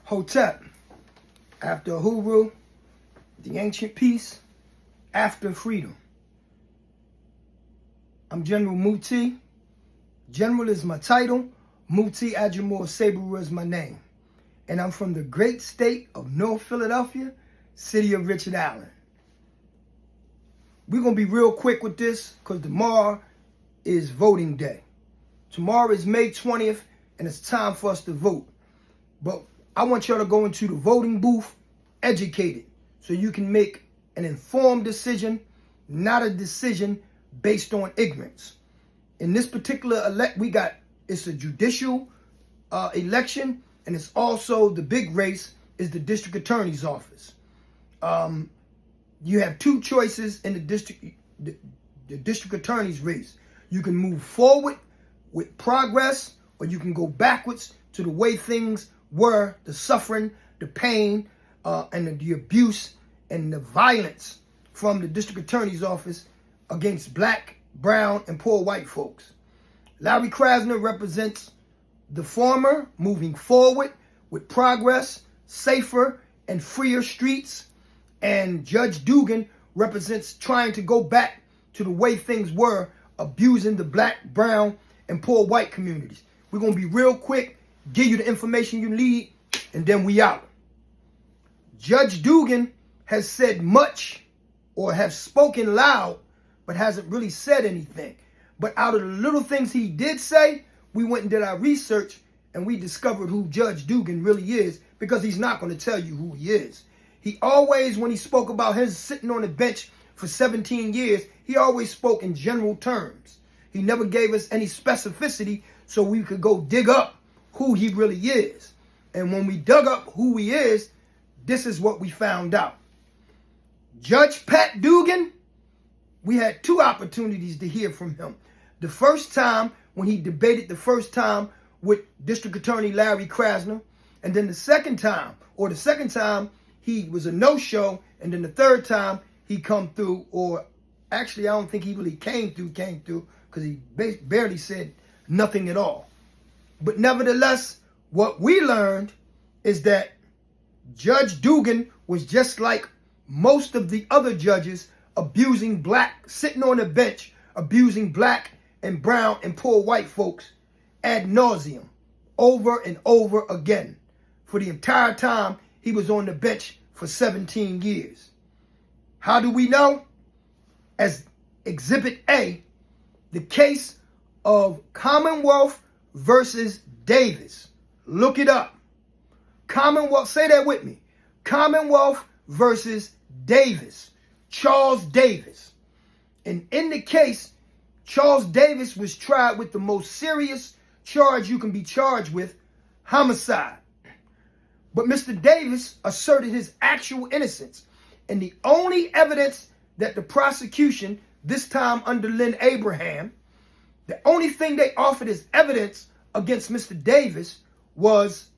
Hotep, after Uhuru, the ancient peace, after freedom. I'm General Muti. General is my title. Muti Ajamu-Osagboro is my name. And I'm from the great state of North Philadelphia, city of Richard Allen. We're going to be real quick with this because tomorrow is voting day. Tomorrow is May 20th, and it's time for us to vote. But I want y'all to go into the voting booth educated so you can make an informed decision, not a decision based on ignorance. In this particular it's a judicial election, and it's also the big race is the district attorney's office. You have two choices in the district attorney's race. You can move forward with progress, or you can go backwards to the way things were, the suffering, the pain, and the abuse and the violence from the district attorney's office against black, brown, and poor white folks. Larry Krasner represents the former, moving forward with progress, safer, and freer streets. And Judge Dugan represents trying to go back to the way things were, abusing the black, brown, and poor white communities. We're going to be real quick, give you the information you need, and then we out. Judge Dugan has said much, or has spoken loud, but hasn't really said anything. But out of the little things he did say, we went and did our research, and we discovered who Judge Dugan really is, because he's not going to tell you who he is. He always, when he spoke about his sitting on the bench for 17 years, he always spoke in general terms. He never gave us any specificity so we could go dig up who he really is. And when we dug up who he is, this is what we found out. Judge Pat Dugan, we had two opportunities to hear from him. The first time when he debated the first time with District Attorney Larry Krasner, and then the second time he was a no-show, and then the third time he come through, or actually I don't think he really came through because he barely said nothing at all. But nevertheless, what we learned is that Judge Dugan was just like most of the other judges, abusing black, sitting on the bench, abusing black and brown and poor white folks ad nauseum, over and over again, for the entire time he was on the bench for 17 years. How do we know? As Exhibit A, the case of Commonwealth versus Davis. Look it up. Commonwealth, say that with me. Commonwealth versus Davis. Charles Davis. And in the case, Charles Davis was tried with the most serious charge you can be charged with, homicide. But Mr. Davis asserted his actual innocence. And the only evidence that the prosecution, this time under Lynn Abraham, the only thing they offered as evidence against Mr. Davis was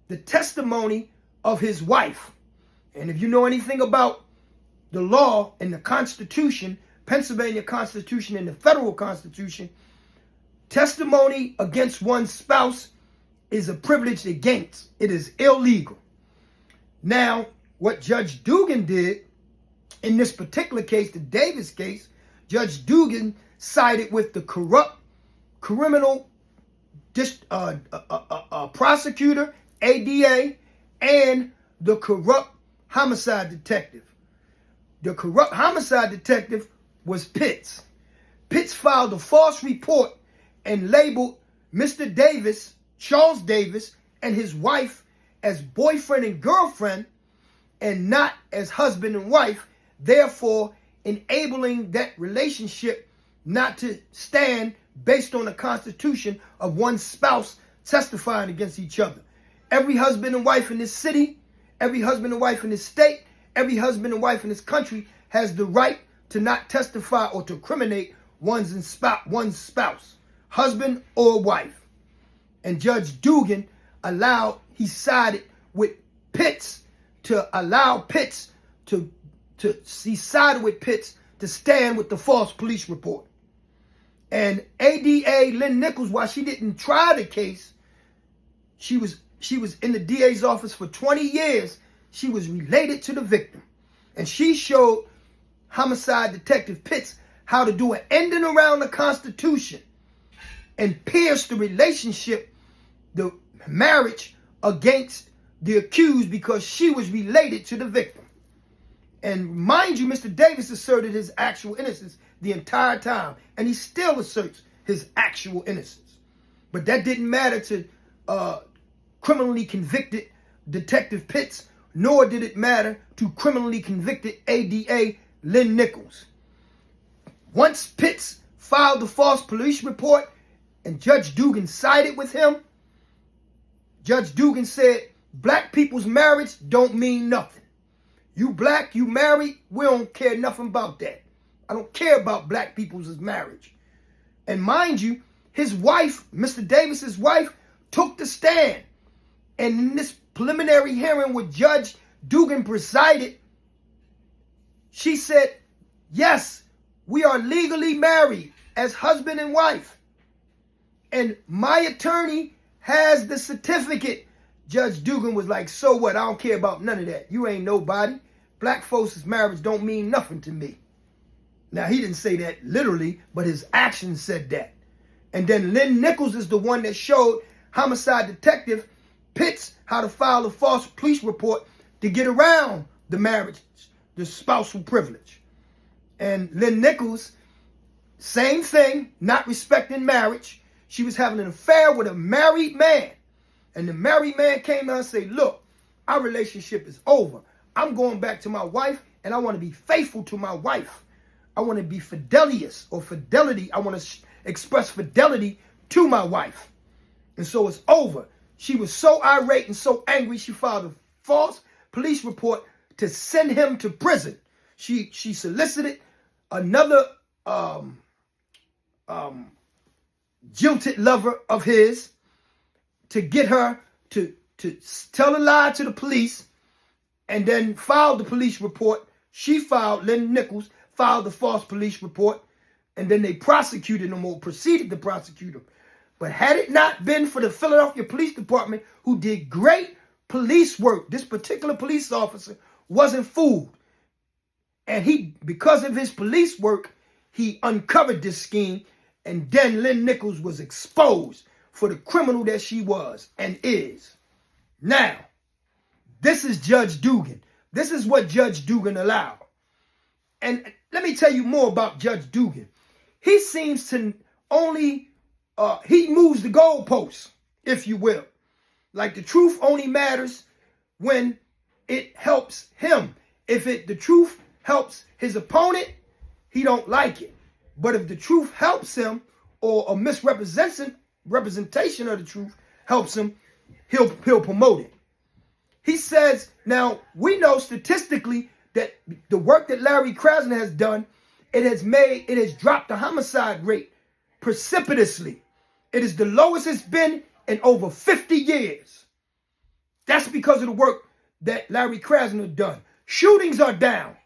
the testimony of his wife. And if you know anything about the law and the Constitution, Pennsylvania Constitution and the federal Constitution, testimony against one's spouse is a privilege against. It is illegal. Now, what Judge Dugan did in this particular case, the Davis case, Judge Dugan sided with the corrupt criminal prosecutor, ADA, and the corrupt homicide detective. The corrupt homicide detective was Pitts. Pitts filed a false report and labeled Mr. Davis, Charles Davis, and his wife as boyfriend and girlfriend and not as husband and wife, therefore enabling that relationship not to stand based on the constitution of one spouse testifying against each other. Every husband and wife in this city, every husband and wife in this state, every husband and wife in this country has the right to not testify or to incriminate one's spouse, husband or wife. And Judge Dugan he sided with Pitts to allow Pitts he sided with Pitts to stand with the false police report. And ADA Lynn Nichols, while she didn't try the case, she was she was in the DA's office for 20 years. She was related to the victim. And she showed homicide detective Pitts how to do an ending around the Constitution and pierce the relationship, the marriage against the accused, because she was related to the victim. And mind you, Mr. Davis asserted his actual innocence the entire time, and he still asserts his actual innocence. But that didn't matter to criminally convicted Detective Pitts, nor did it matter to criminally convicted ADA Lynn Nichols. Once Pitts filed the false police report and Judge Dugan sided with him, Judge Dugan said, black people's marriage don't mean nothing. You black, you married, we don't care nothing about that. I don't care about black people's marriage. And mind you, his wife, Mr. Davis's wife, took the stand. And in this preliminary hearing where Judge Dugan presided, she said, yes, we are legally married as husband and wife. And my attorney has the certificate. Judge Dugan was like, so what? I don't care about none of that. You ain't nobody. Black folks' marriage don't mean nothing to me. Now, he didn't say that literally, but his actions said that. And then Lynn Nichols is the one that showed homicide detective Pitts how to file a false police report to get around the marriage, the spousal privilege. And Lynn Nichols, same thing, not respecting marriage. She was having an affair with a married man. And the married man came to her and said, look, our relationship is over. I'm going back to my wife, and I want to be faithful to my wife. I want to be fidelious or fidelity. I want to express fidelity to my wife. And so it's over. She was so irate and so angry, she filed a false police report to send him to prison. She solicited another jilted lover of his to get her to tell a lie to the police, and then filed the police report. She filed, Lynn Nichols filed the false police report, and then they prosecuted him or proceeded to prosecute him. But had it not been for the Philadelphia Police Department, who did great police work, this particular police officer wasn't fooled. And he, because of his police work, he uncovered this scheme, and then Lynn Nichols was exposed for the criminal that she was and is. Now, this is Judge Dugan. This is what Judge Dugan allowed. And let me tell you more about Judge Dugan. He seems to only, he moves the goalposts, if you will. Like the truth only matters when it helps him. If the truth helps his opponent, he don't like it. But if the truth helps him, or a misrepresentation of the truth helps him, he'll promote it. He says, now we know statistically that the work that Larry Krasner has done, it has dropped the homicide rate precipitously. It is the lowest it's been in over 50 years. That's because of the work that Larry Krasner done. Shootings are down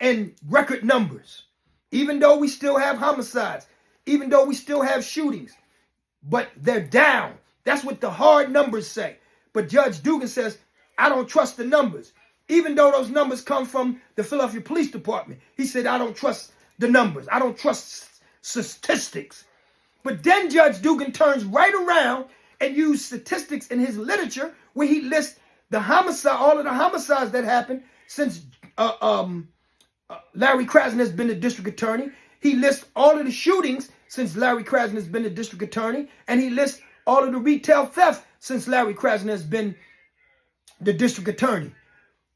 in record numbers, even though we still have homicides, even though we still have shootings, but they're down. That's what the hard numbers say. But Judge Dugan says, I don't trust the numbers. Even though those numbers come from the Philadelphia Police Department. He said, I don't trust the numbers. I don't trust statistics. But then Judge Dugan turns right around and uses statistics in his literature where he lists the homicide, all of the homicides that happened since Larry Krasner has been the district attorney. He lists all of the shootings since Larry Krasner has been the district attorney. And he lists all of the retail theft since Larry Krasner has been the district attorney.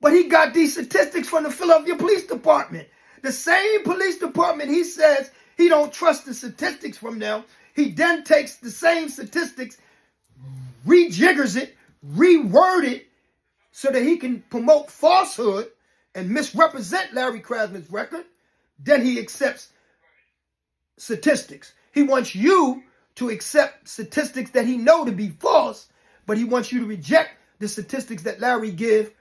But he got these statistics from the Philadelphia Police Department. The same police department he says he don't trust the statistics from them. He then takes the same statistics, rejiggers it, reword it, so that he can promote falsehood and misrepresent Larry Krasner's record. Then he accepts statistics. He wants you to accept statistics that he know to be false, but he wants you to reject the statistics that Larry give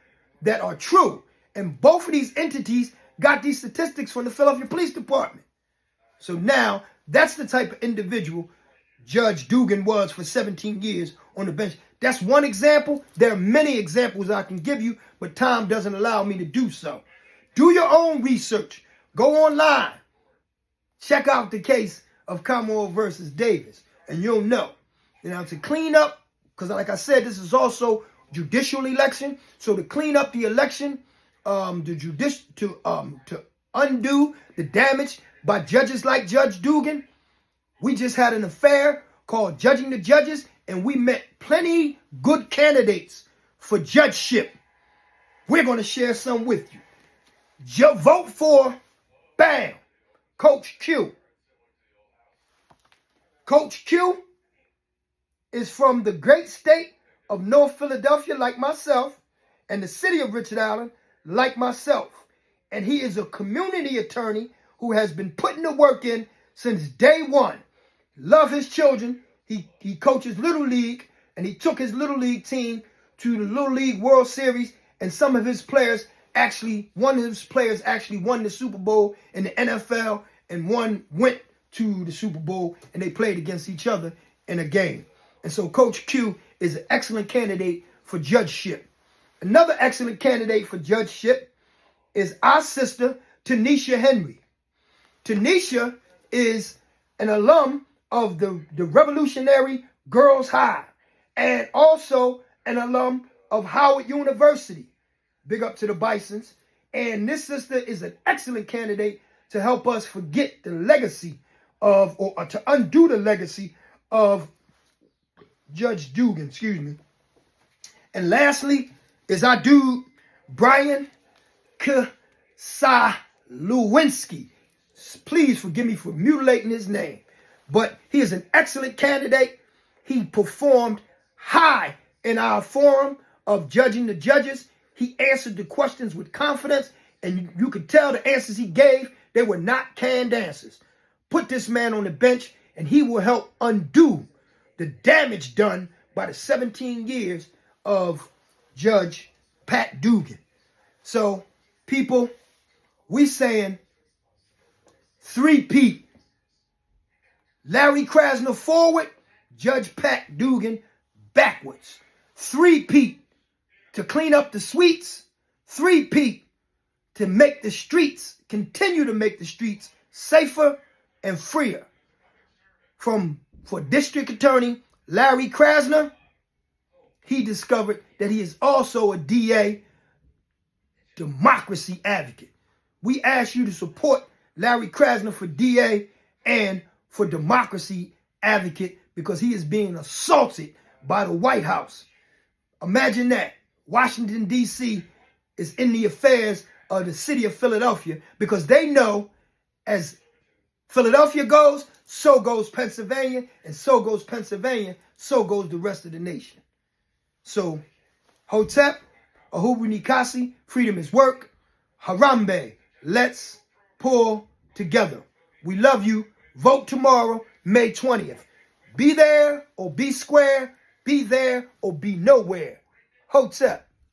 that are true. And both of these entities got these statistics from the Philadelphia Police Department. So now that's the type of individual Judge Dugan was for 17 years on the bench. That's one example. There are many examples I can give you, but time doesn't allow me to do so. Do your own research. Go online. Check out the case of Kamau versus Davis, and you'll know. Now, to clean up, because like I said, this is also judicial election. So to clean up the election, to undo the damage by judges like Judge Dugan, we just had an affair called Judging the Judges, and we met plenty good candidates for judgeship. We're going to share some with you. Vote for, bam, Coach Q. Coach Q is from the great state of North Philadelphia, like myself, and the city of Richard Allen, like myself. And he is a community attorney who has been putting the work in since day one. Love his children. He coaches Little League, and he took his Little League team to the Little League World Series, and one of his players actually won the Super Bowl in the NFL, and one went to the Super Bowl, and they played against each other in a game. And so Coach Q is an excellent candidate for judgeship. Another excellent candidate for judgeship is our sister, Tanisha Henry. Tanisha is an alum of the Revolutionary Girls High, and also an alum of Howard University. Big up to the Bisons. And this sister is an excellent candidate to help us forget the legacy of, or to undo the legacy of Judge Dugan, And lastly is our dude, Brian Lewinsky. Please forgive me for mutilating his name, but he is an excellent candidate. He performed high in our forum of Judging the Judges. He answered the questions with confidence, and you could tell the answers he gave, they were not canned answers. Put this man on the bench, and he will help undo the damage done by the 17 years of Judge Pat Dugan. So, people, we saying 3-peat. Larry Krasner forward, Judge Pat Dugan backwards. 3-peat to clean up the suites. 3-peat to make the streets, continue to make the streets safer and freer. For District Attorney Larry Krasner, he discovered that he is also a DA, democracy advocate. We ask you to support Larry Krasner for DA and for democracy advocate, because he is being assaulted by the White House. Imagine that. Washington, D.C. is in the affairs of the city of Philadelphia, because they know as Philadelphia goes, so goes Pennsylvania, and so goes Pennsylvania, so goes the rest of the nation. So, Hotep, Ahubu Nikasi, freedom is work. Harambe, let's pull together. We love you. Vote tomorrow, May 20th. Be there or be square. Be there or be nowhere. Hotep.